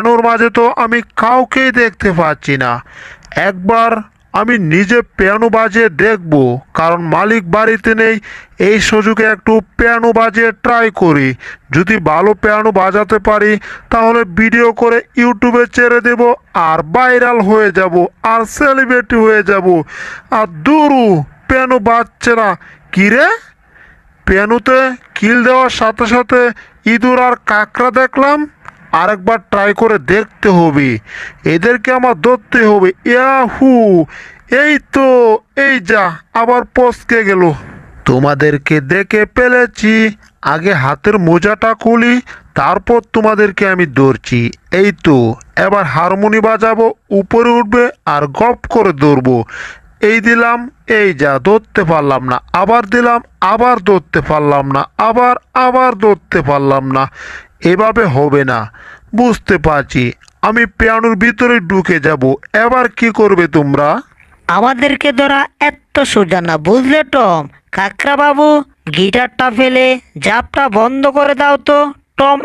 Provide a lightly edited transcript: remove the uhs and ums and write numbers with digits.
পিয়ানোর মাঝে তো আমি কাউকেই দেখতে পাচ্ছি না। একবার আমি নিজে পিয়ানো বাজিয়ে দেখব, কারণ মালিক বাড়িতে নেই। এই সুযোগে একটু পিয়ানো বাজিয়ে ট্রাই করি। যদি ভালো পিয়ানো বাজাতে পারি তাহলে ভিডিও করে ইউটিউবে ছেড়ে দেব, আর ভাইরাল হয়ে যাব, আর সেলিব্রিটি হয়ে যাব। আর দুরু, পিয়ানো বাজছে না। কিরে, পিয়ানোতে কিল দেওয়ার সাথে সাথে ইঁদুর আর কাকড়া দেখলাম। আরেকবার ট্রাই করে দেখতে হবে, এদেরকে আমার ধরতে হবে। ইয়াহু, এই তো, এই যা, আবার পস্কে গেল। তোমাদেরকে দেখে ফেলেছি। আগে হাতের মোজাটা খুলি, তারপর তোমাদেরকে আমি ধরছি। এই তো, এবার হারমোনি বাজাবো, উপরে উঠবে আর গপ করে ধরবো। এই দিলাম, এই যা, ধরতে পারলাম না। আবার দিলাম, আবার ধরতে পারলাম না। আবার ধরতে পারলাম না। এভাবে হবে না, বুঝতে পারছি। আমি পিয়ানোর ভিতরে ঢুকে যাব। এবার কি করবে তোমরা? আমাদেরকে ধরা এত সোজা না, বুঝলে টম? কাকড়া বাবু, গিটারটা ফেলে জাপটা বন্ধ করে দাও তো। টম